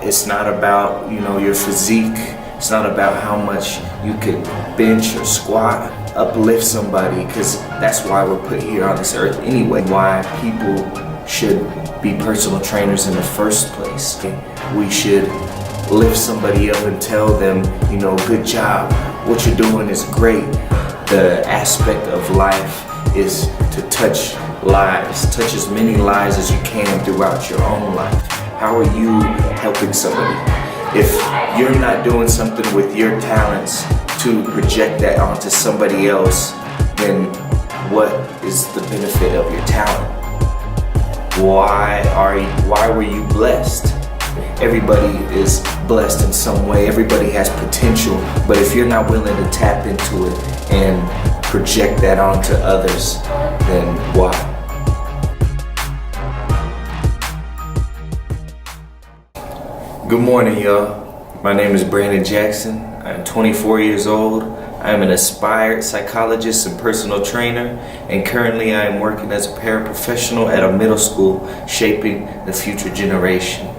It's not about, your physique. It's not about how much you could bench or squat, uplift somebody, because that's why we're put here on this earth anyway. Why people should be personal trainers in the first place. We should lift somebody up and tell them, good job, what you're doing is great. The aspect of life is to touch lives, touch as many lives as you can throughout your own life. How are you helping somebody? If you're not doing something with your talents to project that onto somebody else, then what is the benefit of your talent? Why were you blessed? Everybody is blessed in some way. Everybody has potential, but if you're not willing to tap into it and project that onto others, then why? Good morning, y'all. My name is Brandon Jackson. I'm 24 years old. I'm an aspired psychologist and personal trainer, and currently I am working as a paraprofessional at a middle school, shaping the future generation.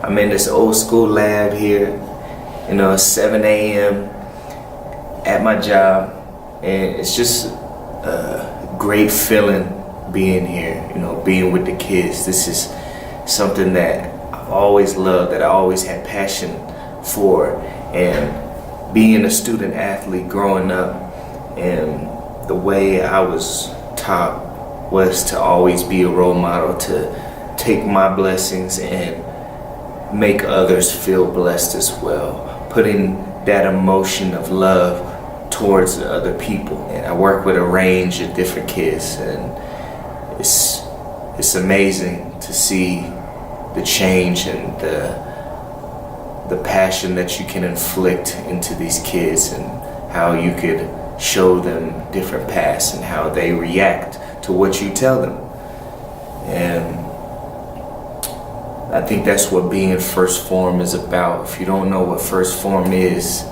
I'm in this old school lab here, 7 a.m. at my job, and it's just a great feeling being here, being with the kids. This is something that I've always loved, that I always had passion for, and being a student athlete growing up, and the way I was taught was to always be a role model, to take my blessings and make others feel blessed as well, putting that emotion of love towards other people. And I work with a range of different kids, and it's amazing to see the change and the passion that you can inflict into these kids, and how you could show them different paths and how they react to what you tell them. And I think that's what being first Phorm is about. If you don't know what first Phorm is,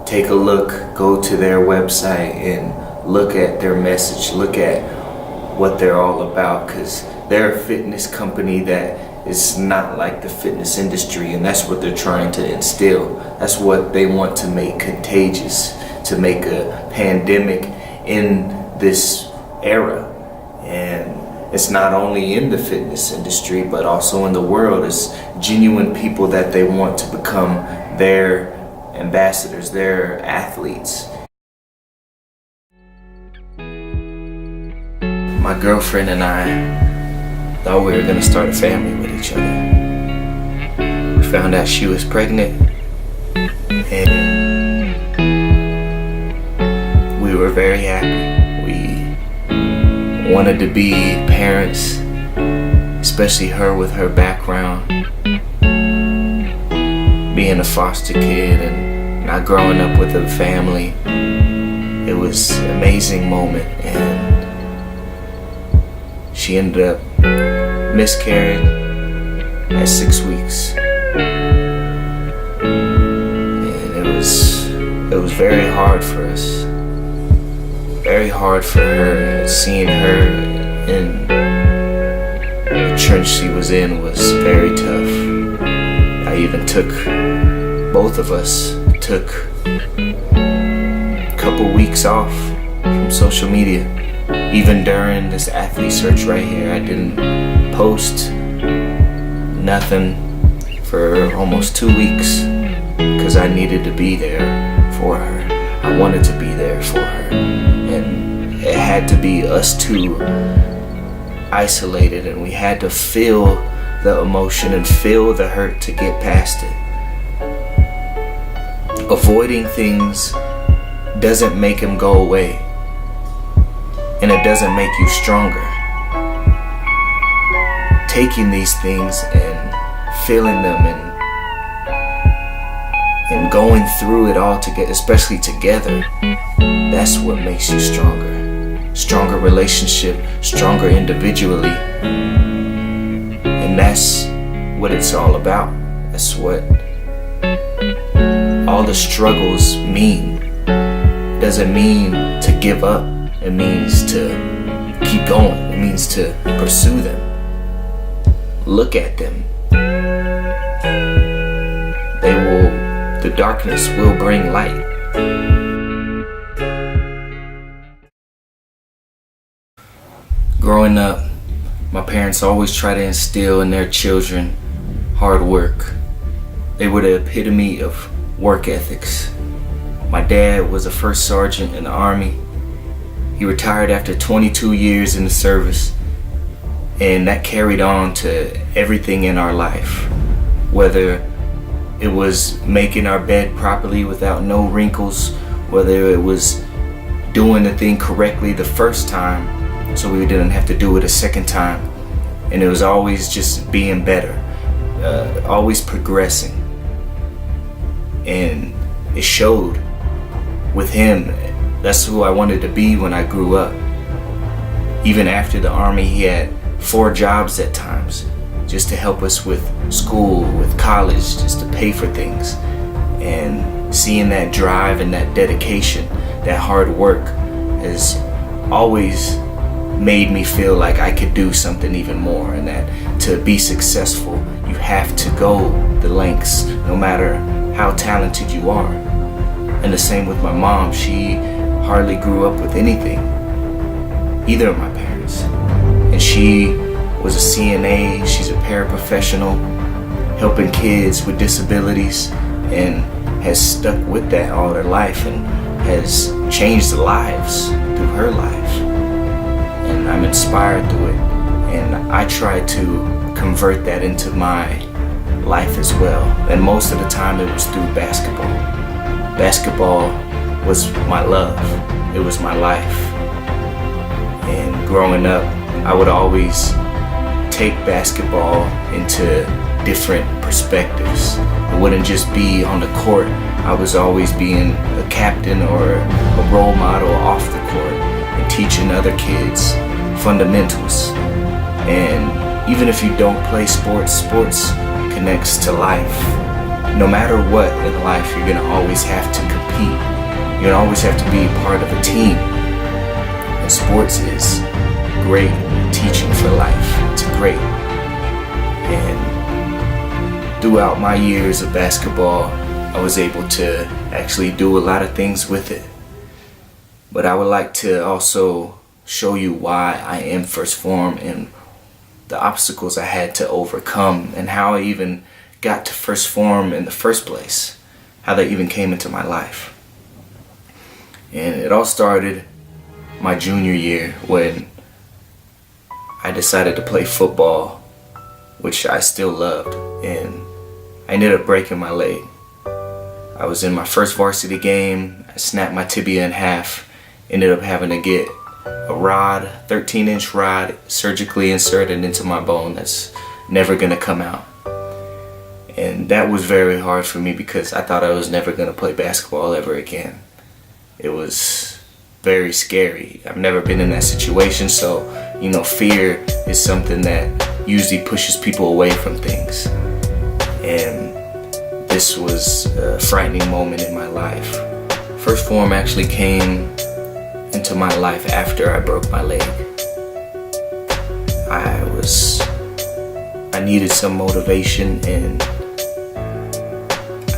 take a look, go to their website and look at their message, look at what they're all about, because they're a fitness company that is not like the fitness industry, and that's what they're trying to instill. That's what they want to make contagious, to make a pandemic in this era. And it's not only in the fitness industry, but also in the world. It's genuine people that they want to become their ambassadors, their athletes. My girlfriend and I thought we were going to start a family with each other. We found out she was pregnant, and we were very happy. Wanted to be parents, especially her with her background, being a foster kid and not growing up with a family. It was an amazing moment, and she ended up miscarrying at 6 weeks, and it was very hard for us. Very hard for her. Seeing her in the trench she was in was very tough. I even both of us took a couple weeks off from social media. Even during this athlete search right here, I didn't post nothing for almost 2 weeks, because I needed to be there for her. I wanted to be there for her. And it had to be us two isolated, and we had to feel the emotion and feel the hurt to get past it. Avoiding things doesn't make them go away, and it doesn't make you stronger. Taking these things and feeling them and going through it all together, especially together, that's what makes you stronger. Stronger relationship, stronger individually. And that's what it's all about. That's what all the struggles mean. It doesn't mean to give up. It means to keep going. It means to pursue them. look at them, the darkness will bring light. Growing up, my parents always try to instill in their children hard work. They were the epitome of work ethics. My dad was a first sergeant in the Army. He retired after 22 years in the service, and that carried on to everything in our life. Whether it was making our bed properly without no wrinkles, whether it was doing the thing correctly the first time so we didn't have to do it a second time. And it was always just being better, always progressing. And it showed with him. That's who I wanted to be when I grew up. Even after the Army, he had 4 jobs at times just to help us with school, with college, just to pay for things. And seeing that drive and that dedication, that hard work has always made me feel like I could do something even more, and that to be successful, you have to go the lengths no matter how talented you are. And the same with my mom. She hardly grew up with anything, either of my parents. And she was a CNA, she's a paraprofessional, helping kids with disabilities, and has stuck with that all her life and has changed lives through her life. And I'm inspired through it. And I try to convert that into my life as well. And most of the time it was through basketball. Basketball was my love. It was my life. And growing up, I would always take basketball into different perspectives. It wouldn't just be on the court. I was always being a captain or a role model off the court and teaching other kids fundamentals. And even if you don't play sports, sports connects to life. No matter what in life, you're gonna always have to compete. You're gonna always have to be part of a team. And sports is great teaching for life. It's great. And throughout my years of basketball, I was able to actually do a lot of things with it. But I would like to also show you why I am first Phorm and the obstacles I had to overcome and how I even got to first Phorm in the first place, how that even came into my life. And it all started my junior year when I decided to play football, which I still loved, and I ended up breaking my leg. I was in my first varsity game, I snapped my tibia in half, ended up having to get a rod, 13-inch rod, surgically inserted into my bone that's never gonna come out. And that was very hard for me because I thought I was never gonna play basketball ever again. It was very scary. I've never been in that situation, so fear is something that usually pushes people away from things. And this was a frightening moment in my life. First Phorm actually came into my life after I broke my leg. I needed some motivation, and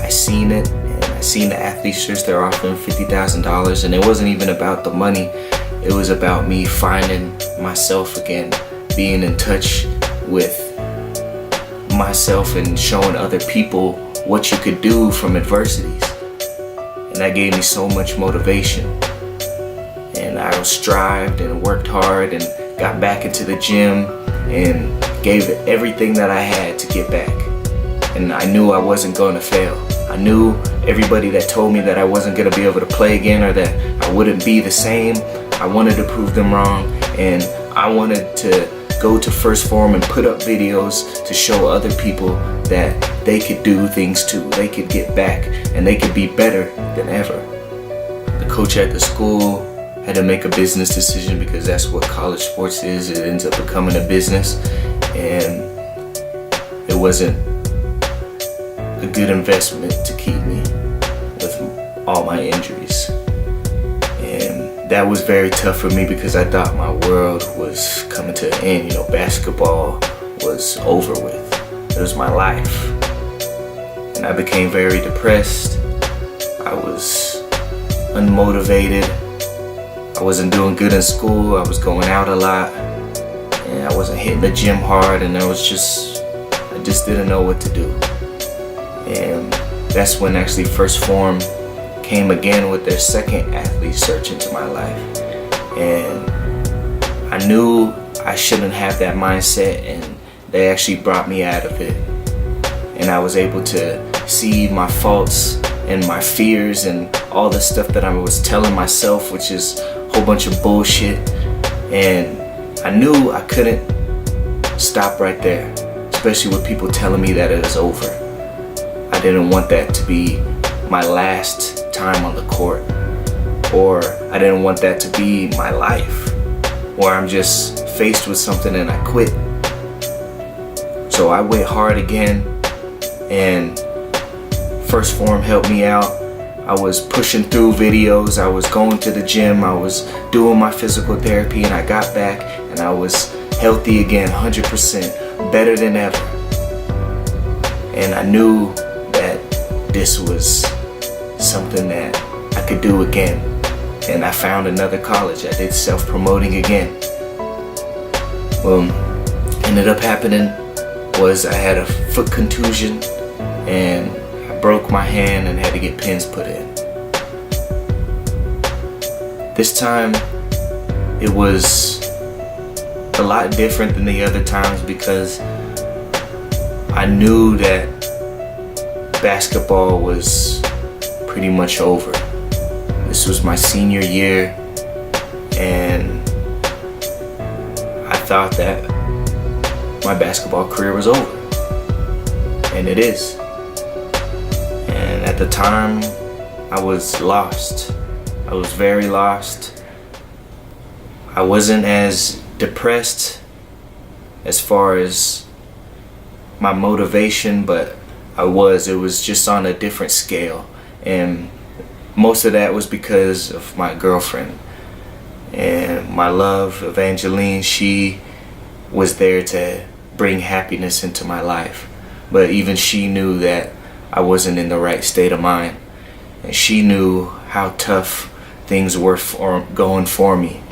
I seen it, and I seen the athletes shirts they're offering $50,000, and it wasn't even about the money. It was about me finding myself again, being in touch with myself and showing other people what you could do from adversities. And that gave me so much motivation. And I strived and worked hard and got back into the gym and gave it everything that I had to get back. And I knew I wasn't going to fail. I knew everybody that told me that I wasn't going to be able to play again or that I wouldn't be the same, I wanted to prove them wrong, and I wanted to go to first Phorm and put up videos to show other people that they could do things too. They could get back and they could be better than ever. The coach at the school had to make a business decision because that's what college sports is. It ends up becoming a business, and it wasn't a good investment to keep me with all my injuries. And that was very tough for me because I thought my world was coming to an end. Basketball was over with. It was my life. And I became very depressed. I was unmotivated. I wasn't doing good in school. I was going out a lot. And I wasn't hitting the gym hard, and I just didn't know what to do. And that's when actually First Phorm came again with their second athlete search into my life. And I knew I shouldn't have that mindset, and they actually brought me out of it. And I was able to see my faults and my fears and all the stuff that I was telling myself, which is a whole bunch of bullshit. And I knew I couldn't stop right there, especially with people telling me that it was over. I didn't want that to be my last time on the court, or I didn't want that to be my life, where I'm just faced with something and I quit. So I went hard again, and First Phorm helped me out. I was pushing through videos, I was going to the gym, I was doing my physical therapy, and I got back and I was healthy again, 100%, better than ever. And I knew that this was something that I could do again. And I found another college. I did self-promoting again. Well, ended up happening was I had a foot contusion, and I broke my hand and had to get pins put in. This time it was a lot different than the other times, because I knew that basketball was pretty much over. This was my senior year, and I thought that my basketball career was over, and it is. And at the time, I was lost. I was very lost. I wasn't as depressed as far as my motivation, but it was just on a different scale. And most of that was because of my girlfriend and my love, Evangeline. She was there to bring happiness into my life, but even she knew that I wasn't in the right state of mind, and she knew how tough things were going for me.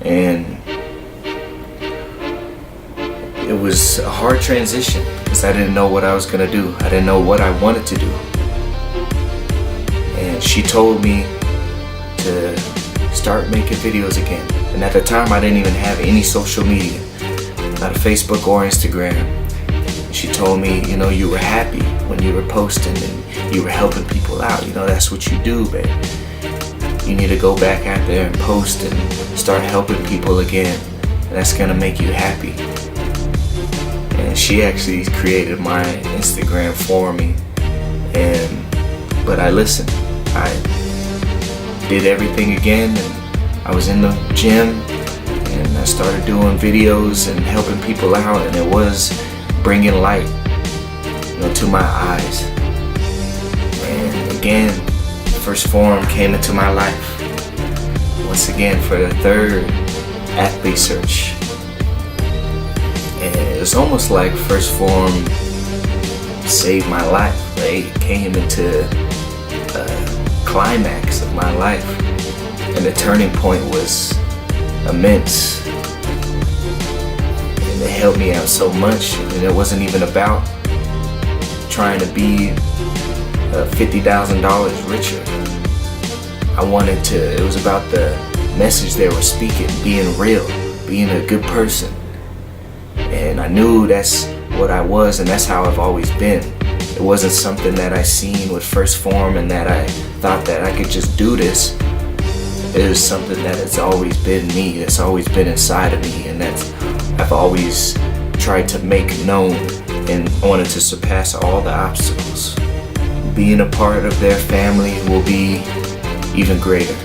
And it was a hard transition because I didn't know what I was gonna do. I didn't know what I wanted to do. And she told me to start making videos again. And at the time, I didn't even have any social media, not a Facebook or Instagram. She told me, you were happy when you were posting and you were helping people out. That's what you do, babe. You need to go back out there and post and start helping people again. And that's gonna make you happy. And she actually created my Instagram for me. But I listened. I did everything again, and I was in the gym, and I started doing videos and helping people out, and it was bringing light, to my eyes. And again, First Phorm came into my life once again for the third athlete search. And it was almost like First Phorm saved my life. They came into a climax of my life, and the turning point was immense. And they helped me out so much, and it wasn't even about trying to be $50,000 richer. It was about the message they were speaking, being real, being a good person. And I knew that's what I was, and that's how I've always been. It wasn't something that I seen with First Phorm and that I thought that I could just do this. It was something that has always been me, that's always been inside of me, and I've always tried to make known and wanted to surpass all the obstacles. Being a part of their family will be even greater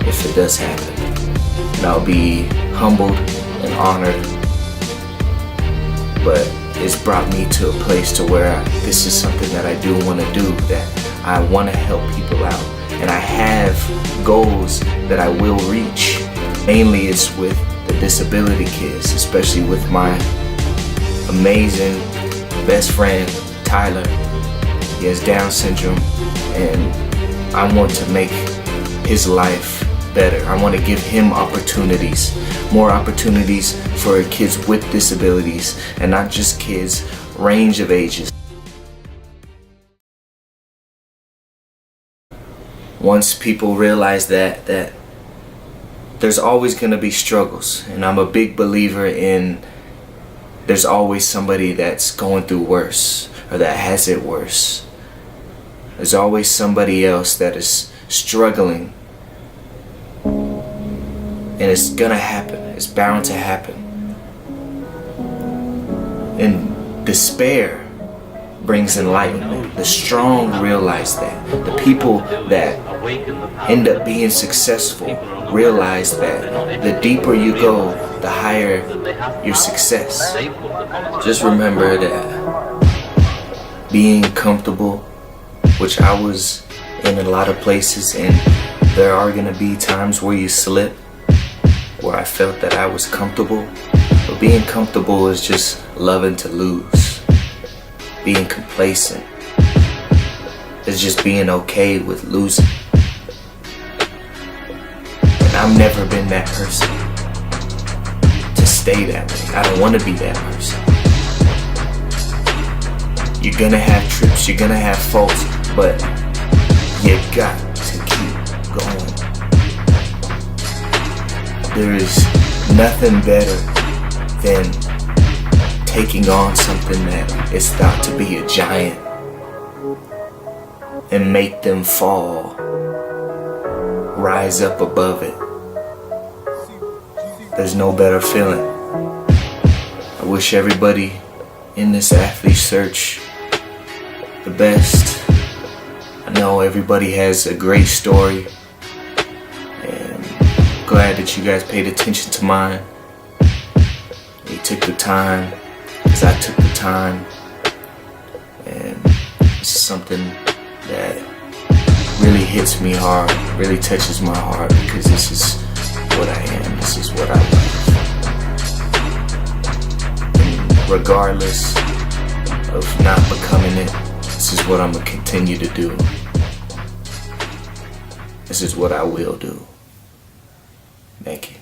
if it does happen. And I'll be humbled and honored, but it's brought me to a place to where this is something that I do want to do, that I want to help people out, and I have goals that I will reach. Mainly it's with the disability kids, especially with my amazing best friend, Tyler. He has Down syndrome, and I want to make his life better. I want to give him opportunities, more opportunities for kids with disabilities, and not just kids, range of ages. Once people realize that there's always going to be struggles, and I'm a big believer in there's always somebody that's going through worse or that has it worse. There's always somebody else that is struggling, and it's gonna happen. It's bound to happen. And despair brings enlightenment. The strong realize that. The people that end up being successful realize that the deeper you go, the higher your success. Just remember that being comfortable, which I was in a lot of places, and there are gonna be times where you slip, where I felt that I was comfortable. But being comfortable is just loving to lose. Being complacent is just being okay with losing. And I've never been that person to stay that way. I don't want to be that person. You're gonna have trips, you're gonna have faults, but you got to keep going. There is nothing better than taking on something that is thought to be a giant and make them fall, rise up above it. There's no better feeling. I wish everybody in this athlete search the best. I know everybody has a great story, and I'm glad that you guys paid attention to mine. You took the time, because I took the time, and this is something that really hits me hard, really touches my heart, because this is what I am, this is what I love. And regardless of not becoming it, this is what I'm going to continue to do. This is what I will do. Thank you.